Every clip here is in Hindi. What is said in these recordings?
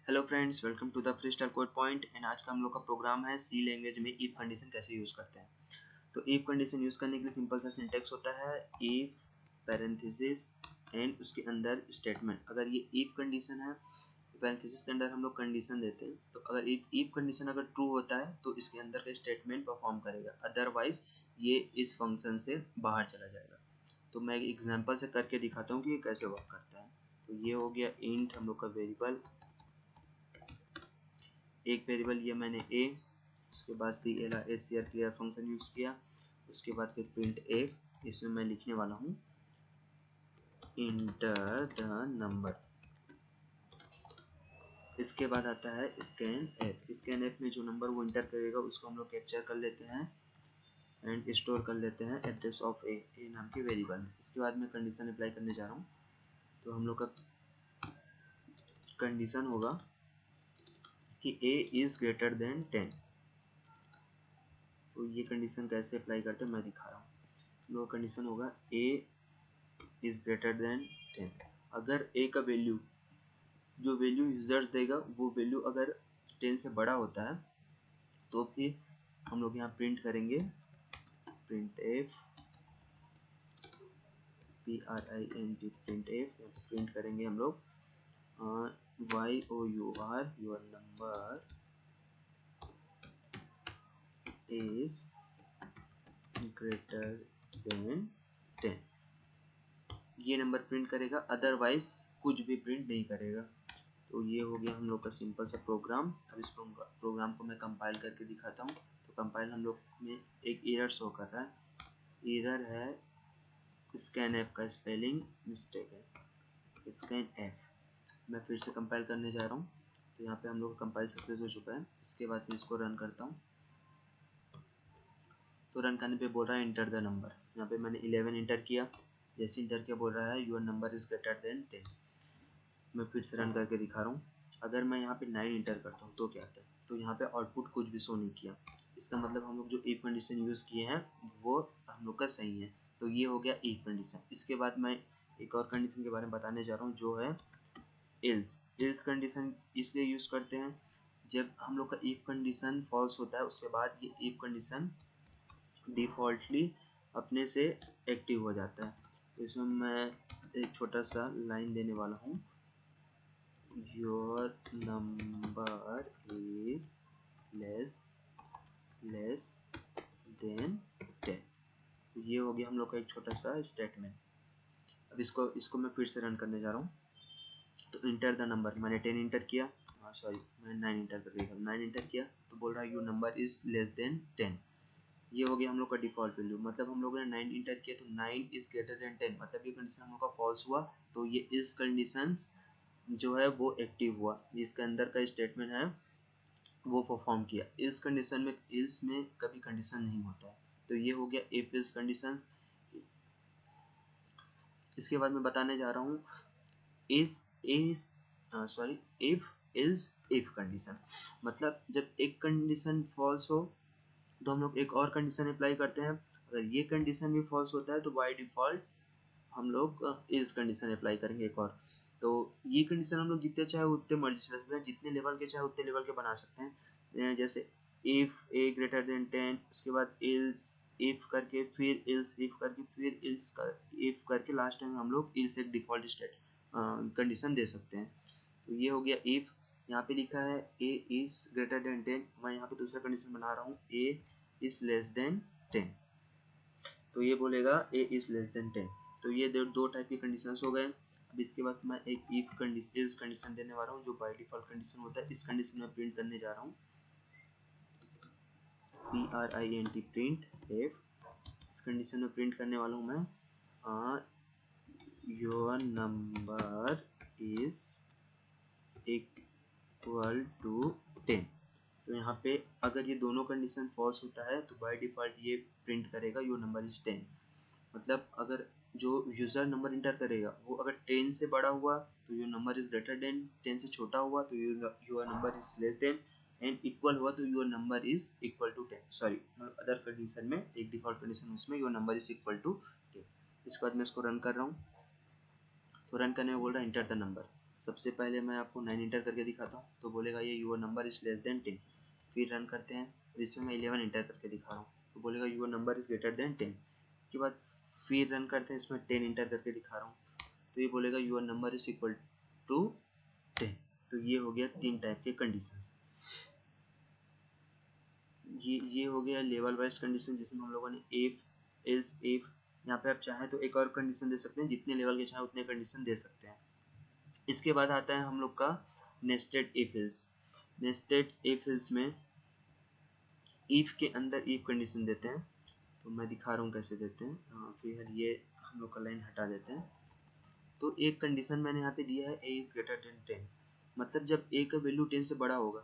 Hello friends, welcome to the freestyle code point. And आज का हम लोग का प्रोग्राम है सी लैंग्वेज में इफ कंडीशन कैसे यूज करते हैं। तो इफ कंडीशन यूज करने के लिए सिंपल सा सिंटेक्स होता है इफ पैरेंथेसिस एंड उसके अंदर स्टेटमेंट। अगर ये इफ कंडीशन है, पैरेंथेसिस के अंदर हम लोग कंडीशन देते हैं, तो अगर इफ कंडीशन अगर ट्रू होता है तो इसके अंदर का स्टेटमेंट परफॉर्म करेगा, अदरवाइज ये इस फंक्शन से बाहर चला जाएगा। तो मैं एक एग्जांपल से करके दिखाता हूँ कि ये कैसे वर्क करता है। तो ये हो गया इंट हम लोग का वेरिएबल, एक वेरिएबल ये मैंने ए, उसके बाद clear फंक्शन यूज किया, उसके बाद फिर प्रिंट ए, इसमें मैं लिखने वाला हूँ इंटर द नंबर। इसके बाद आता है स्कैन एफ में जो नंबर वो इंटर करेगा उसको हम लोग कैप्चर कर लेते हैं एंड स्टोर कर लेते हैं एड्रेस ऑफ ए नाम के वेरिएबल में। इसके बाद मैं कंडीशन अप्लाई करने जा रहा हूँ। तो हम लोग का कंडीशन होगा कि a इज ग्रेटर देन 10। तो ये कंडीशन कैसे अप्लाई करते हैं मैं दिखा रहा हूँ। लो कंडीशन होगा a इज ग्रेटर देन 10। अगर a का वैल्यू, जो वैल्यू यूजर्स देगा वो वैल्यू अगर 10 से बड़ा होता है तो फिर हम लोग यहाँ प्रिंट करेंगे प्रिंट एफ प्रिंट करेंगे हम लोग your your number is greater than 10। ये नंबर प्रिंट करेगा, अदरवाइज कुछ भी प्रिंट नहीं करेगा। तो ये हो गया हम लोग का सिंपल सा प्रोग्राम। अब इस प्रोग्राम को मैं कंपाइल करके दिखाता हूँ। तो कंपाइल हम लोग में एक एरर शो कर रहा है, एरर है स्कैन एफ का स्पेलिंग मिस्टेक है, स्कैन एफ। मैं फिर से कंपाइल करने जा रहा हूँ। तो यहाँ पे हम लोग का कंपाइल सक्सेस हो चुका है। इसके बाद मैं इसको रन करता हूँ। तो रन करने पे बोल रहा है इंटर द नंबर। यहाँ पे मैंने 11 इंटर किया, जैसे इंटर किया बोल रहा है your number is greater than 10। मैं फिर से रन करके दिखा रहा हूँ। अगर मैं यहाँ पे 9 इंटर करता हूँ तो क्या आता है, तो यहाँ पे आउटपुट कुछ भी शो नहीं किया। इसका मतलब हम लोग जो इफ कंडीशन यूज किए हैं वो हम लोग का सही है। तो ये हो गया इफ कंडीशन। इसके बाद मैं एक और कंडीशन के बारे में बताने जा रहा हूँ जो है एल्स कंडीशन। इसलिए यूज करते हैं जब हम लोग का इफ कंडीशन फॉल्स होता है, उसके बाद ये इफ कंडीशन डिफॉल्टली अपने से एक्टिव हो जाता है। तो इसमें मैं एक छोटा सा लाइन देने वाला हूँ, your number is less then 10। तो ये हो गया हम लोग का एक छोटा सा स्टेटमेंट। अब इसको मैं फिर से रन करने जा रहा हूँ। तो इंटर द नंबर, मैंने 10 इंटर किया, सॉरी मैंने 9 इंटर कर दिया, 9 इंटर किया तो बोल रहा है your number is less then 10। ये हो गया हम लोग का डिफॉल्ट वैल्यू, मतलब हम लोगों ने 9 इंटर किया तो 9 इज ग्रेटर देन 10, मतलब ये कंडीशन हम लोग का फॉल्स हुआ। तो ये इस कंडीशन जो है वो एक्टिव हुआ, इसके अंदर का स्टेटमेंट है वो परफॉर्म किया। इस कंडीशन में इल्स में कभी कंडीशन नहीं होता है। तो ये हो गया इफ इल्स कंडीशंस। इसके बाद मैं बताने जा रहा हूँ इफ इल्स इफ कंडीशन। मतलब जब एक कंडीशन फॉल्स हो तो हम लोग एक और कंडीशन अप्लाई करते हैं। अगर ये कंडीशन भी फॉल्स होता है तो बाय डिफॉल्ट हम लोग इस कंडीशन अप्लाई करेंगे एक और। तो ये कंडीशन हम लोग जितने चाहे उतने मर्जी से सकते हैं, जितने लेवल के चाहे उतने लेवल के बना सकते हैं। जैसे इफ ए ग्रेटर देन 10, उसके बाद इल्स इफ करके, फिर इल्स इफ करके, फिर इल्स इफ करके, लास्ट टाइम हम लोग इल्स एक डिफॉल्ट स्टेट कंडीशन दे सकते हैं। तो ये हो गया इफ। यहाँ पे लिखा है ए इज ग्रेटर देन 10, मैं यहाँ पे दूसरा कंडीशन बना रहा हूँ ए इज लेस देन 10। तो ये बोलेगा ए इज लेस देन 10। तो ये दो टाइप के कंडीशंस हो गए। अब इसके बाद मैं एक इफ कंडीशन इल्स कंडीशन देने वाला हूँ जो बाय डिफॉल्ट कंडीशन होता है। इस कंडीशन में प्रिंट करने जा रहा हूँ print प्रिंट एफ। इस कंडीशन में प्रिंट करने वाला हूँ मैं your number is equal to 10। तो यहाँ पे अगर ये दोनों कंडीशन फॉल्स होता है तो बाय डिफॉल्ट ये प्रिंट करेगा योर नंबर इज 10। मतलब अगर जो यूजर नंबर इंटर करेगा वो अगर 10 से बड़ा हुआ तो your number is greater than, 10 से छोटा हुआ तो your number is less than, and equal हुआ तो your number is equal to 10। Sorry, other condition में एक डिफॉल्ट कंडीशन उसमें your number is equal to 10। इसके बाद मैं इसको रन कर रहा हूँ। तो रन करने में बोल रहा है इंटर द नंबर। सबसे पहले मैं आपको 9 इंटर करके दिखाता हूँ, तो बोलेगा ये your number is less then 10। फिर रन करते हैं, तो इसमें मैं 11 इंटर करके दिखा रहा हूँ, तो बोलेगा your number is greater than 10। उसके बाद फिर रन करते हैं, इसमें 10 इंटर करके दिखा रहा हूँ, तो ये बोलेगा your number is equal to 10। तो ये हो गया 3 टाइप के कंडीशंस। ये हो गया लेवल वाइज कंडीशन, जिसमें हम लोगों ने इफ, एल्स, इफ। यहाँ पे आप चाहें तो एक और कंडीशन दे सकते हैं, जितने लेवल के चाहे उतने कंडीशन दे सकते हैं। इसके बाद आता है हम लोग का nested if else. Nested if else में इफ के अंदर इफ कंडीशन देते हैं, तो मैं दिखा रहा हूँ कैसे देते हैं। फिर ये हम लोग का लाइन हटा देते हैं। तो एक कंडीशन मैंने यहाँ पे दिया है a इज ग्रेटर देन 10, मतलब जब a का वैल्यू 10 से बड़ा होगा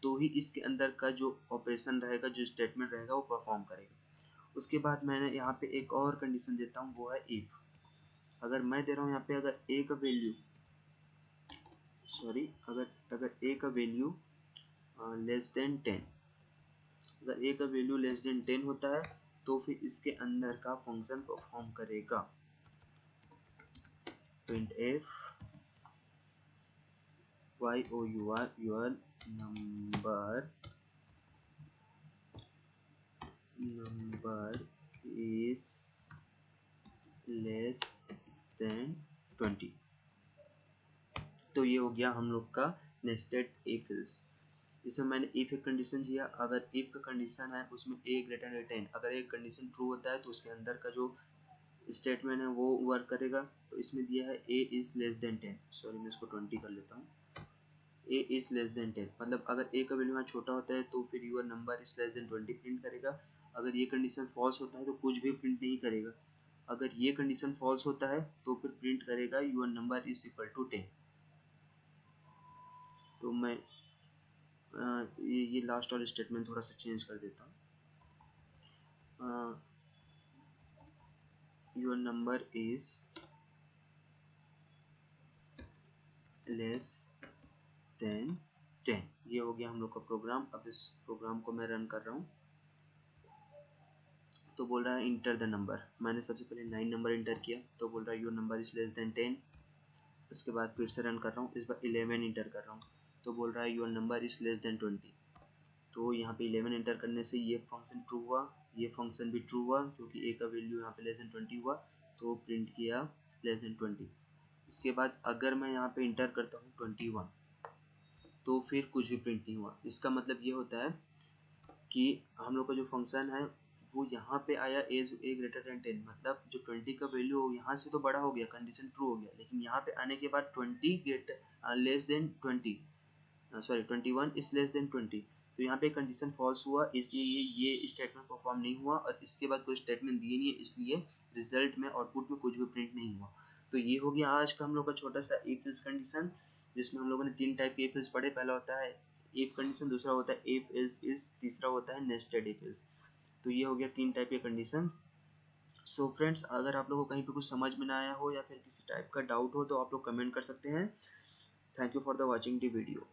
तो ही इसके अंदर का जो ऑपरेशन रहेगा, जो स्टेटमेंट रहेगा, वो परफॉर्म करेगा। उसके बाद मैंने यहाँ पे एक और कंडीशन देता हूँ, वो है इफ। अगर मैं दे रहा हूँ यहाँ पे, अगर a का वैल्यू अगर a का वैल्यू लेस देन 10, अगर a का वैल्यू लेस देन 10 होता है तो फिर इसके अंदर का फंक्शन परफॉर्म करेगा print F your number is less than 20। तो ये हो गया हम लोग का नेस्टेड इफ एल्स। इसमें मैंने इफ एक कंडीशन दिया, अगर इफ का कंडीशन है उसमें a ग्रेटर देन 10, अगर एक कंडीशन ट्रू होता है तो उसके अंदर का जो स्टेटमेंट है वो वर्क करेगा। तो इसमें दिया है a is less then 10, sorry मैं इसको 20 कर लेता हूँ। a इज लेस देन 10, मतलब अगर a का वैल्यू यहाँ छोटा होता है तो फिर your number is less then 20 print करेगा। अगर ये कंडीशन फॉल्स होता है तो कुछ भी प्रिंट नहीं करेगा। अगर ये कंडीशन फॉल्स होता है तो फिर प्रिंट करेगा your number is equal to 10। तो मैं ये लास्ट वाला स्टेटमेंट थोड़ा सा चेंज कर देता हूँ। Your number is less then 10। ये हो गया हम लोग का प्रोग्राम। अब इस प्रोग्राम को मैं रन कर रहा हूँ, तो बोल रहा है इंटर द नंबर। मैंने सबसे पहले 9 नंबर इंटर किया, तो बोल रहा है your number is less then 10। उसके बाद फिर से रन कर रहा हूँ, इस बार 11 इंटर कर रहा हूँ, तो बोल रहा है your number is less then 20। तो यहाँ पे 11 इंटर करने से ये फंक्शन ट्रू हुआ, ये फंक्शन भी ट्रू हुआ, क्योंकि a का वैल्यू यहाँ पे लेस देन 20 हुआ, तो प्रिंट किया लेस देन 20। इसके बाद अगर मैं यहाँ पे इंटर करता हूँ 21, तो फिर कुछ भी प्रिंट नहीं हुआ। इसका मतलब ये होता है कि हम लोग का जो फंक्शन है वो यहाँ पे आया ए ग्रेटर देन 10, मतलब जो 20 का वैल्यू यहाँ से तो बड़ा हो गया, कंडीशन ट्रू हो गया, लेकिन यहाँ पे आने के बाद 20 greater less than 20, sorry 21 is less then 20, तो यहाँ पे कंडीशन फॉल्स हुआ, इसलिए ये स्टेटमेंट परफॉर्म नहीं हुआ, और इसके बाद कोई स्टेटमेंट दिए नहीं है, इसलिए रिजल्ट में आउटपुट में कुछ भी प्रिंट नहीं हुआ। तो ये हो गया आज का हम लोग का छोटा सा इफ एल्स कंडीशन, जिसमें हम लोगों ने 3 टाइप के इफ एल्स पढ़े। पहला होता है इफ कंडीशन, दूसरा होता है इफ एल्स इज, तीसरा होता है नेस्टेड इफ एल्स। तो ये हो गया 3 टाइप के कंडीशन। सो फ्रेंड्स, अगर आप लोगों को कहीं पे कुछ समझ में ना आया हो या फिर किसी टाइप का डाउट हो तो आप लोग कमेंट कर सकते हैं। Thank you for the watching the video.